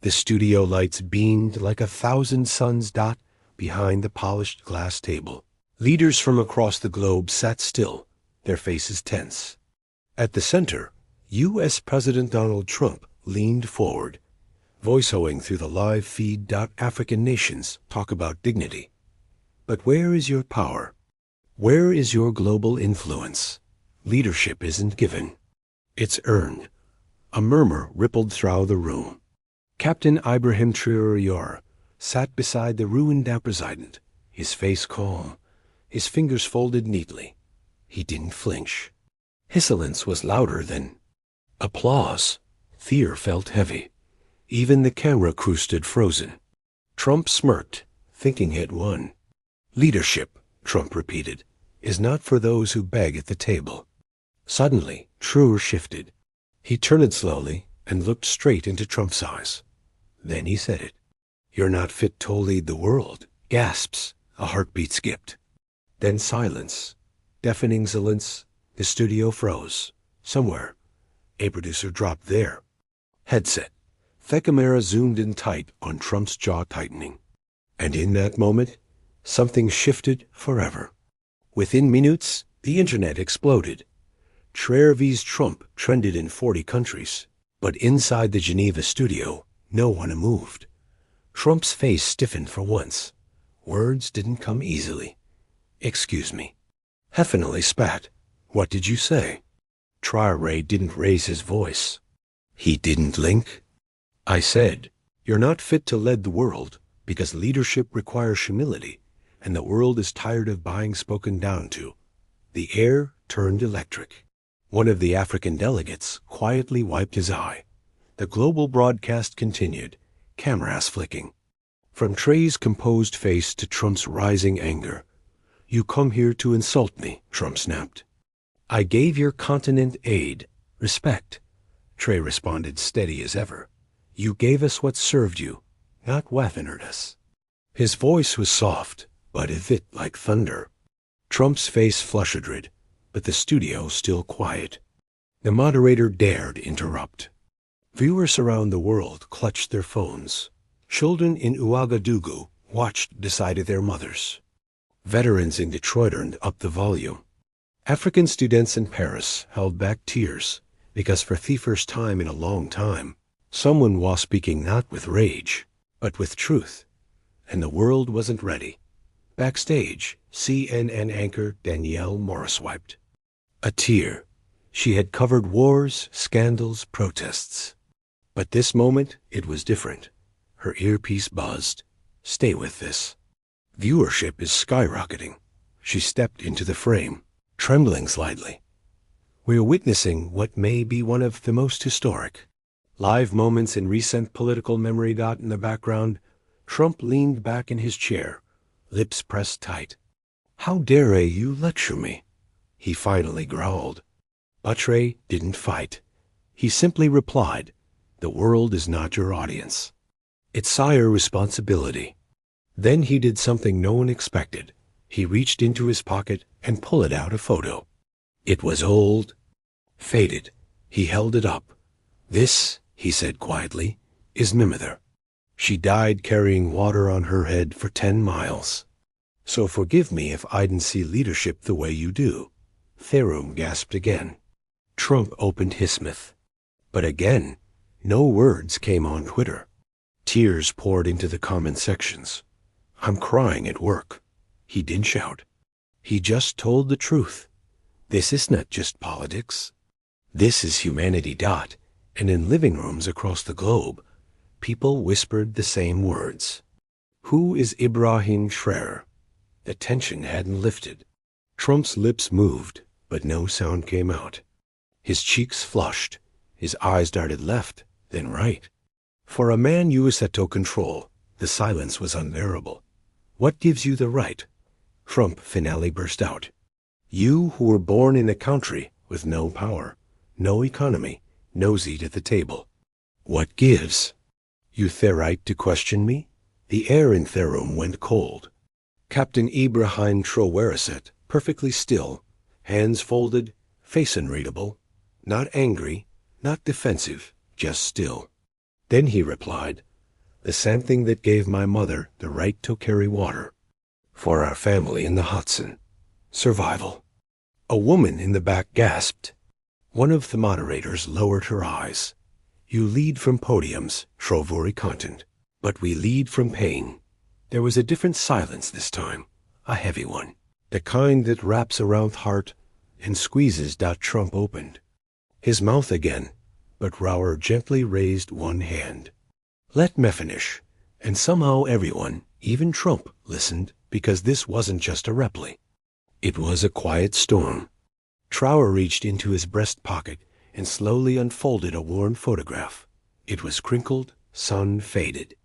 The studio lights beamed like 1,000 suns behind the polished glass table. Leaders from across the globe sat still, their faces tense. At the center, U.S. President Donald Trump leaned forward, voice-owing through the live feed. African nations talk about dignity. But where is your power? Where is your global influence? Leadership isn't given. It's earned. A murmur rippled through the room. Captain Ibrahim Traoré sat beside the ruined president, his face calm, his fingers folded neatly. He didn't flinch. His silence was louder than applause. Fear felt heavy. Even the camera crew stood frozen. Trump smirked, thinking he'd won. Leadership, Trump repeated, is not for those who beg at the table. Suddenly, Traoré shifted. He turned slowly and looked straight into Trump's eyes. Then he said it. "You're not fit to lead the world." Gasps. A heartbeat skipped. Then silence. Deafening silence. The studio froze. Somewhere, a producer dropped their headset. The camera zoomed in tight on Trump's jaw tightening. And in that moment, something shifted forever. Within minutes, the internet exploded. Traoré Trump trended in 40 countries. But inside the Geneva studio, no one moved. Trump's face stiffened for once. Words didn't come easily. "Excuse me." Heffinally spat. "What did you say?" Traoré didn't raise his voice. He didn't blink. "I said, you're not fit to lead the world because leadership requires humility, and the world is tired of being spoken down to." The air turned electric. One of the African delegates quietly wiped his eye. The global broadcast continued, cameras flicking. From Trey's composed face to Trump's rising anger. "You come here to insult me," Trump snapped. "I gave your continent aid, respect." Trey responded steady as ever. "You gave us what served you, not waffened us." His voice was soft, but it hit like thunder. Trump's face flushed red, but the studio still quiet. The moderator dared interrupt. Viewers around the world clutched their phones. Children in Ouagadougou watched beside their mothers. Veterans in Detroit turned up the volume. African students in Paris held back tears because for the first time in a long time, someone was speaking not with rage, but with truth. And the world wasn't ready. Backstage, CNN anchor Danielle Morris wiped a tear. She had covered wars, scandals, protests. But this moment, it was different. Her earpiece buzzed. "Stay with this. Viewership is skyrocketing." She stepped into the frame, trembling slightly. "We're witnessing what may be one of the most historic live moments in recent political memory." In the background, Trump leaned back in his chair, lips pressed tight. "How dare you lecture me?" he finally growled. But Trey didn't fight. He simply replied, "The world is not your audience. It's your responsibility." Then he did something no one expected. He reached into his pocket and pulled out a photo. It was old, faded. He held it up. "This," he said quietly, "is my mother. She died carrying water on her head for 10 miles. So forgive me if I didn't see leadership the way you do." Therum gasped again. Trump opened his mouth. But again, no words came on Twitter. Tears poured into the comment sections. "I'm crying at work." He didn't shout. He just told the truth. This is not just politics. This is humanity. And in living rooms across the globe, people whispered the same words. "Who is Ibrahim Traoré?" The tension hadn't lifted. Trump's lips moved, but no sound came out. His cheeks flushed. His eyes darted left, then right. For a man used to control, the silence was unbearable. "What gives you the right?" Trump finally burst out. "You who were born in a country with no power, no economy, no seat at the table. What gives you the right to question me?" The air in the room went cold. Captain Ibrahim Traoré sat perfectly still, hands folded, face unreadable, not angry, not defensive, just still. Then he replied, The same thing that gave my mother the right to carry water. For our family in the Hudson. Survival. A woman in the back gasped. One of the moderators lowered her eyes. You lead from podiums, Traoré content, but we lead from pain. There was a different silence this time, a heavy one, the kind that wraps around heart and squeezes. Trump opened his mouth again, but Traoré gently raised one hand. Let me finish, and somehow everyone, even Trump, listened, because this wasn't just a replay. It was a quiet storm. Traoré reached into his breast pocket and slowly unfolded a worn photograph. It was crinkled, sun-faded.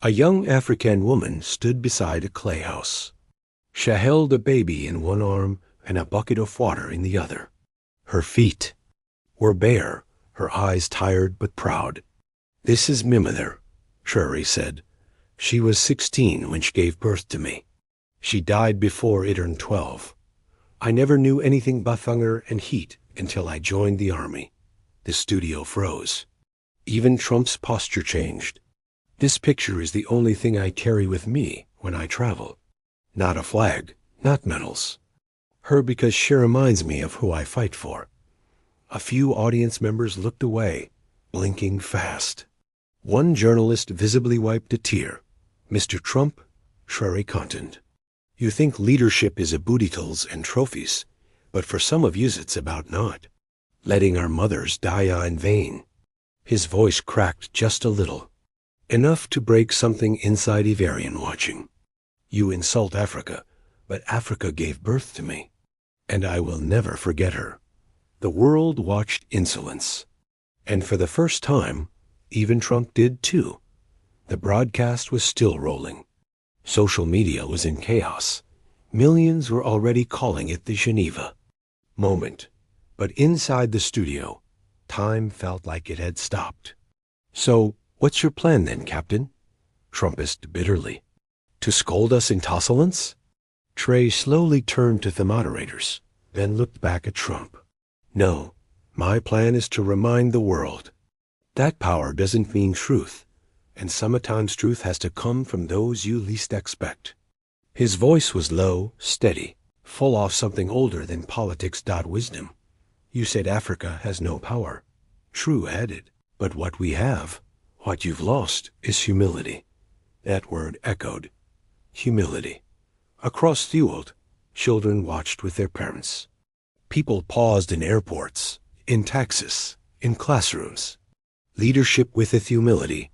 A young African woman stood beside a clay house. She held a baby in one arm and a bucket of water in the other. Her feet were bare, her eyes tired but proud. This is my mother, Traoré said. She was 16 when she gave birth to me. She died before I turned 12. I never knew anything but hunger and heat until I joined the army. The studio froze. Even Trump's posture changed. This picture is the only thing I carry with me when I travel. Not a flag, not medals. Her because she reminds me of who I fight for. A few audience members looked away, blinking fast. One journalist visibly wiped a tear. Mr. Trump, Traoré content. You think leadership is a booty tools and trophies, but for some of yous it's about not letting our mothers die in vain. His voice cracked just a little, enough to break something inside Ivarian watching. You insult Africa, but Africa gave birth to me, and I will never forget her. The world watched insolence, and for the first time, even Trump did too. The broadcast was still rolling. Social media was in chaos. Millions were already calling it the Geneva moment. But inside the studio, time felt like it had stopped. So, what's your plan then, Captain? Trumpist bitterly. To scold us insolence? Trey slowly turned to the moderators, then looked back at Trump. No, my plan is to remind the world. That power doesn't mean truth. And sometimes truth has to come from those you least expect. His voice was low, steady, full of something older than politics. Wisdom. You said Africa has no power. True-headed. But what we have, what you've lost, is humility. That word echoed. Humility. Across the world, children watched with their parents. People paused in airports, in taxis, in classrooms. Leadership with humility,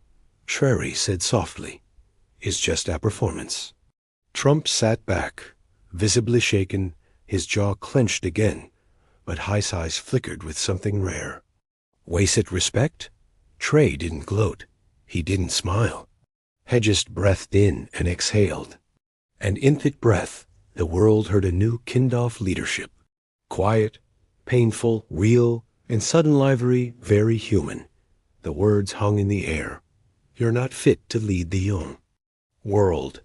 Traoré said softly, is just a performance. Trump sat back, visibly shaken, his jaw clenched again, but his eyes flickered with something rare. Wasted respect? Trey didn't gloat. He didn't smile. He just breathed in and exhaled. And in that breath, the world heard a new kind of leadership. Quiet, painful, real, and sudden livery, very human. The words hung in the air. You're not fit to lead the young. World.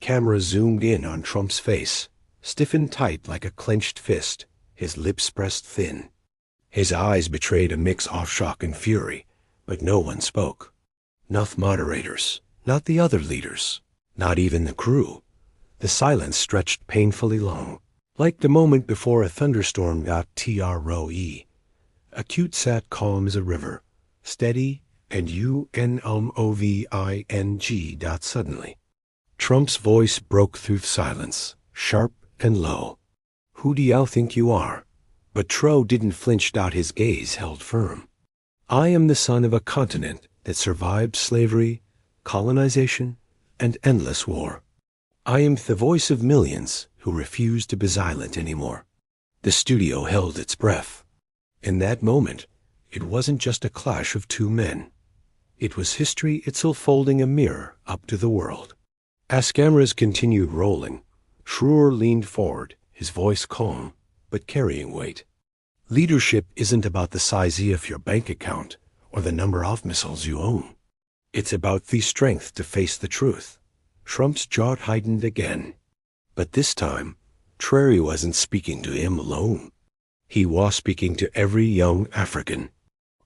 Camera zoomed in on Trump's face, stiffened tight like a clenched fist, his lips pressed thin. His eyes betrayed a mix of shock and fury, but no one spoke. Not moderators, not the other leaders, not even the crew. The silence stretched painfully long, like the moment before a thunderstorm. Troe. Acute sat calm as a river, steady and unmoving. Suddenly, Trump's voice broke through silence, sharp and low. Who do you think you are? But Tro didn't flinch. His gaze held firm. I am the son of a continent that survived slavery, colonization, and endless war. I am the voice of millions who refuse to be silent anymore. The studio held its breath. In that moment, it wasn't just a clash of two men. It was history itself folding a mirror up to the world. As cameras continued rolling, Traoré leaned forward, his voice calm, but carrying weight. Leadership isn't about the size of your bank account or the number of missiles you own. It's about the strength to face the truth. Trump's jaw tightened again. But this time, Traoré wasn't speaking to him alone. He was speaking to every young African,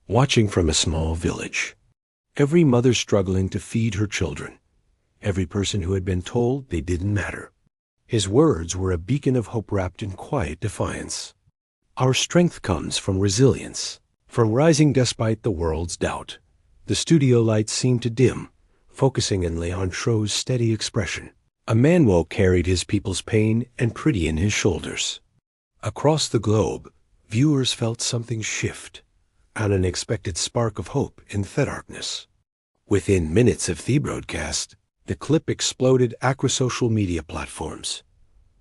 watching from a small village. Every mother struggling to feed her children. Every person who had been told they didn't matter. His words were a beacon of hope wrapped in quiet defiance. Our strength comes from resilience, from rising despite the world's doubt. The studio lights seemed to dim, focusing in Leon Tro's steady expression. A Manuel carried his people's pain and pity in his shoulders. Across the globe, viewers felt something shift, an unexpected spark of hope in the darkness. Within minutes of the broadcast, the clip exploded across social media platforms.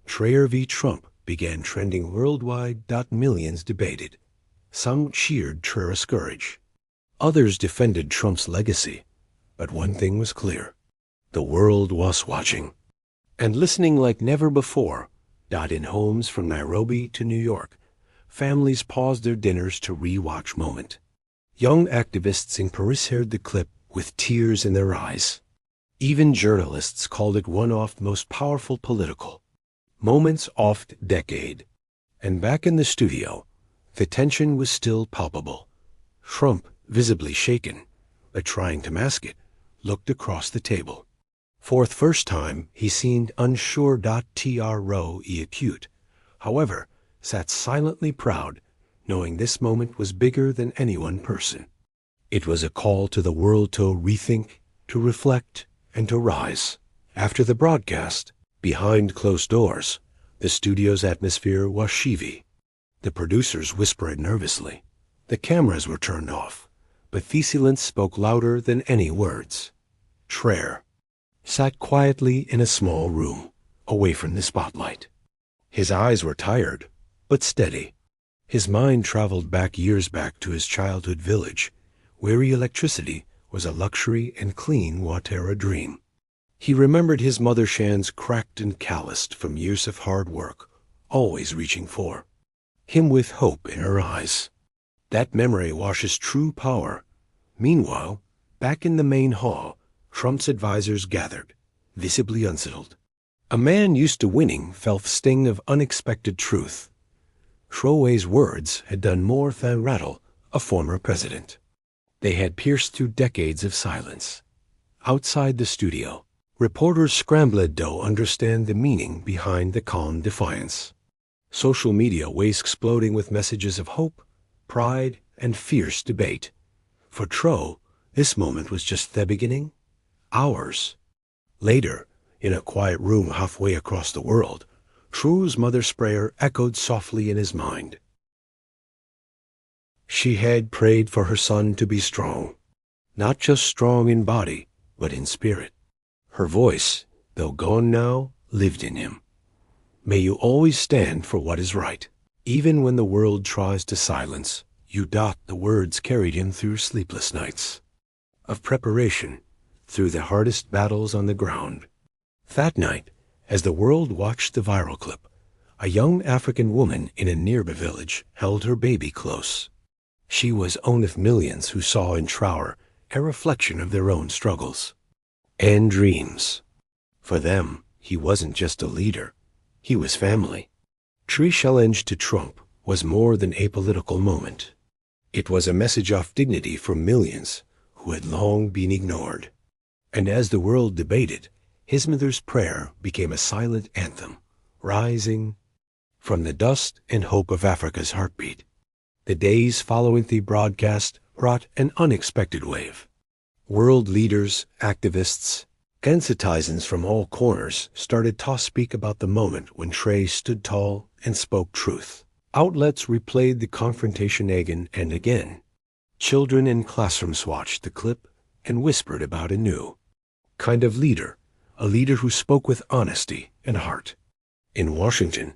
Traoré v. Trump began trending worldwide. Millions debated. Some cheered Traoré's courage. Others defended Trump's legacy. But one thing was clear. The world was watching. And listening like never before. In homes from Nairobi to New York, families paused their dinners to re-watch moment. Young activists in Paris heard the clip with tears in their eyes. Even journalists called it one of the most powerful political moments of the decade. And back in the studio, the tension was still palpable. Trump, visibly shaken, but trying to mask it, looked across the table. For the first time, he seemed unsure. Troé acute, however, sat silently proud, knowing this moment was bigger than any one person. It was a call to the world to rethink, to reflect, and to rise. After the broadcast, behind closed doors, the studio's atmosphere was sheavy. The producers whispered nervously. The cameras were turned off, but the silence spoke louder than any words. Traoré sat quietly in a small room, away from the spotlight. His eyes were tired, but steady. His mind traveled years back to his childhood village, where electricity was a luxury and clean water a dream. He remembered his mother's hands cracked and calloused from years of hard work, always reaching for him with hope in her eyes. That memory washes true power. Meanwhile, back in the main hall, Trump's advisors gathered, visibly unsettled. A man used to winning felt the sting of unexpected truth. Troé's words had done more than rattle a former president. They had pierced through decades of silence. Outside the studio, reporters scrambled to understand the meaning behind the calm defiance. Social media was exploding with messages of hope, pride, and fierce debate. For Troé, this moment was just the beginning. Hours later, in a quiet room halfway across the world, Troé's mother's prayer echoed softly in his mind. She had prayed for her son to be strong, not just strong in body, but in spirit. Her voice, though gone now, lived in him. May you always stand for what is right, even when the world tries to silence you. The words carried him through sleepless nights of preparation, through the hardest battles on the ground. That night, as the world watched the viral clip, a young African woman in a nearby village held her baby close. She was one of millions who saw in Traoré a reflection of their own struggles and dreams. For them, he wasn't just a leader, he was family. Troé's challenge to Trump was more than a political moment. It was a message of dignity for millions who had long been ignored. And as the world debated, his mother's prayer became a silent anthem, rising from the dust and hope of Africa's heartbeat. The days following the broadcast brought an unexpected wave. World leaders, activists, and citizens from all corners started to speak about the moment when Traoré stood tall and spoke truth. Outlets replayed the confrontation again and again. Children in classrooms watched the clip and whispered about a new kind of leader, a leader who spoke with honesty and heart. In Washington,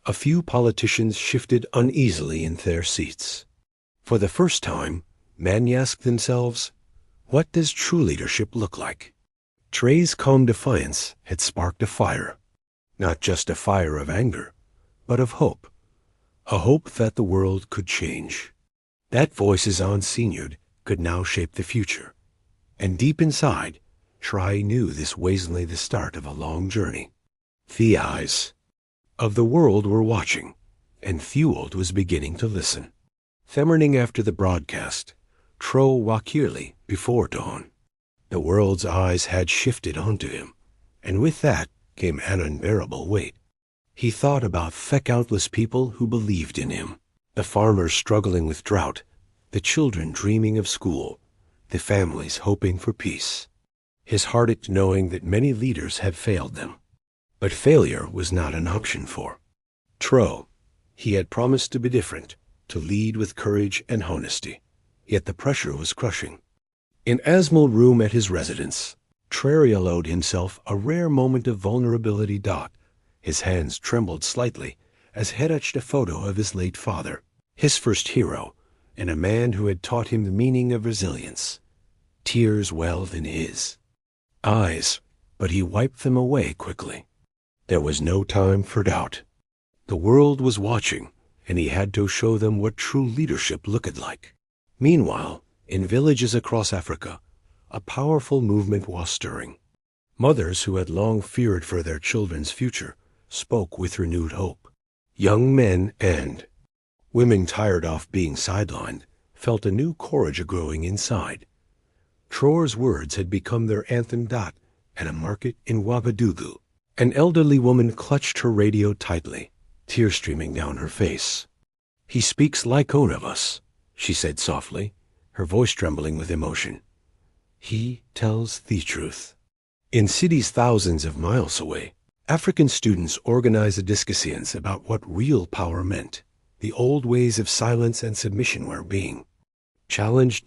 a few politicians shifted uneasily in their seats. For the first time, men asked themselves, what does true leadership look like? Troé's calm defiance had sparked a fire, not just a fire of anger, but of hope, a hope that the world could change, that voices unseen could now shape the future. And deep inside, Troé knew this was only the start of a long journey. The eyes of the world were watching, and the world was beginning to listen. The morning after the broadcast, Tro Wakirli before dawn. The world's eyes had shifted onto him, and with that came an unbearable weight. He thought about the countless people who believed in him, the farmers struggling with drought, the children dreaming of school, the families hoping for peace. His heart ached knowing that many leaders had failed them. But failure was not an option for Tro. He had promised to be different, to lead with courage and honesty. Yet the pressure was crushing. In Asmal room at his residence, Traoré allowed himself a rare moment of vulnerability. His hands trembled slightly as he touched a photo of his late father, his first hero, and a man who had taught him the meaning of resilience. Tears welled in his eyes, but he wiped them away quickly. There was no time for doubt. The world was watching, and he had to show them what true leadership looked like. Meanwhile, in villages across Africa, a powerful movement was stirring. Mothers who had long feared for their children's future spoke with renewed hope. Young men and women tired of being sidelined felt a new courage growing inside. Troor's words had become their anthem. At a market in Ouagadougou, an elderly woman clutched her radio tightly, tears streaming down her face. "He speaks like one of us," she said softly, her voice trembling with emotion. "He tells the truth." In cities thousands of miles away, African students organized discussions about what real power meant. The old ways of silence and submission were being challenged.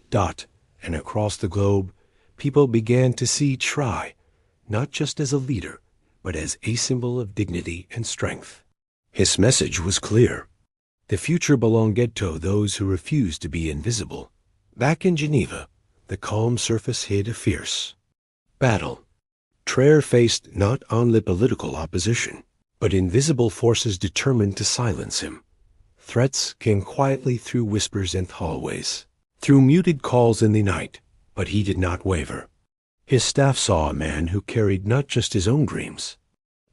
And across the globe, people began to see Traoré not just as a leader, but as a symbol of dignity and strength. His message was clear. The future belonged to those who refused to be invisible. Back in Geneva, the calm surface hid a fierce battle. Traoré faced not only political opposition, but invisible forces determined to silence him. Threats came quietly through whispers in hallways, through muted calls in the night, but he did not waver. His staff saw a man who carried not just his own dreams,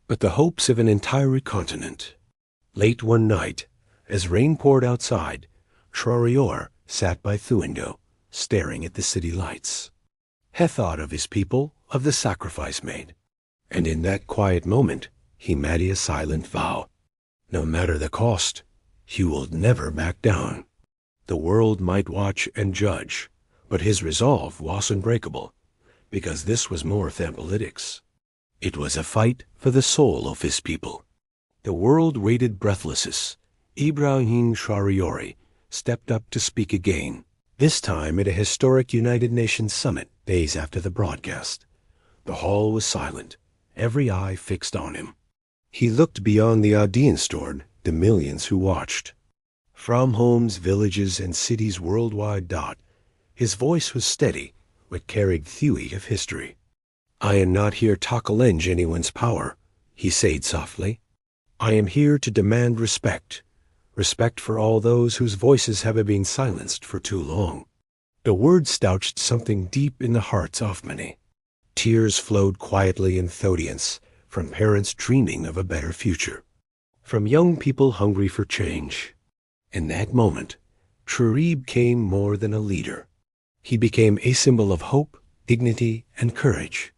but the hopes of an entire continent. Late one night, as rain poured outside, Traoré sat by the window, staring at the city lights. He thought of his people, of the sacrifice made, and in that quiet moment, he made a silent vow. No matter the cost, he will never back down. The world might watch and judge, but his resolve was unbreakable, because this was more than politics. It was a fight for the soul of his people. The world waited breathless. Ibrahim Traoré stepped up to speak again, this time at a historic United Nations summit days after the broadcast. The hall was silent, every eye fixed on him. He looked beyond the audience toward the millions who watched. From homes, villages, and cities worldwide. His voice was steady, but carried the weight of history. "I am not here to challenge anyone's power," he said softly. "I am here to demand respect. Respect for all those whose voices have been silenced for too long." The words touched something deep in the hearts of many. Tears flowed quietly in audience from parents dreaming of a better future, from young people hungry for change. In that moment, Traoré became more than a leader. He became a symbol of hope, dignity, and courage.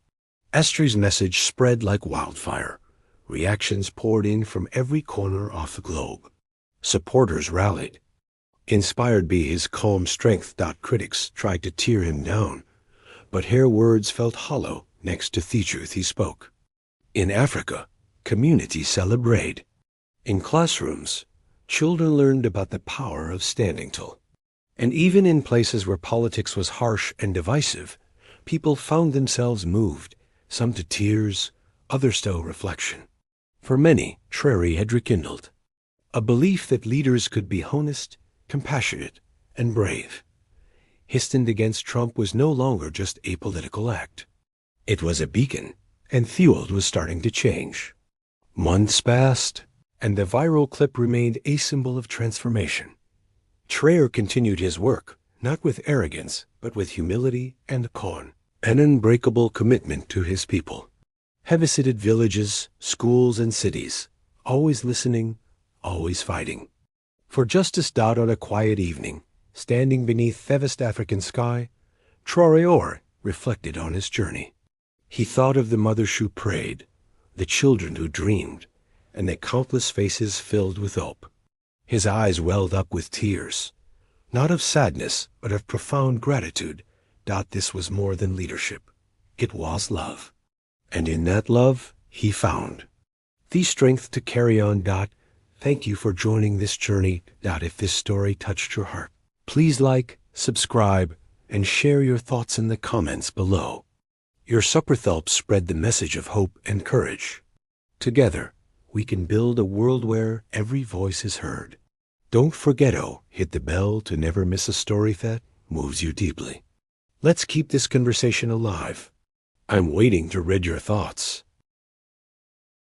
Esther's message spread like wildfire. Reactions poured in from every corner of the globe. Supporters rallied, inspired by his calm strength. Critics tried to tear him down, but her words felt hollow next to the truth he spoke. In Africa, communities celebrated. In classrooms, children learned about the power of standing tall. And even in places where politics was harsh and divisive, people found themselves moved, some to tears, others to reflection. For many, Traoré had rekindled a belief that leaders could be honest, compassionate, and brave. His stand against Trump was no longer just a political act. It was a beacon, and the world was starting to change. Months passed, and the viral clip remained a symbol of transformation. Traoré continued his work, not with arrogance, but with humility and an unbreakable commitment to his people. He visited villages, schools, and cities, always listening, always fighting for justice. On a quiet evening, Standing beneath the vast African sky, Traoré reflected on his journey. He thought of the mothers who prayed, the children who dreamed, and the countless faces filled with hope. His eyes welled up with tears, not of sadness, but of profound gratitude. This was more than leadership. It was love. And in that love, he found the strength to carry on. Thank you for joining this journey. If this story touched your heart, please like, subscribe, and share your thoughts in the comments below. Your support helps spread the message of hope and courage. Together, we can build a world where every voice is heard. Don't forget to hit the bell to never miss a story that moves you deeply. Let's keep this conversation alive. I'm waiting to read your thoughts.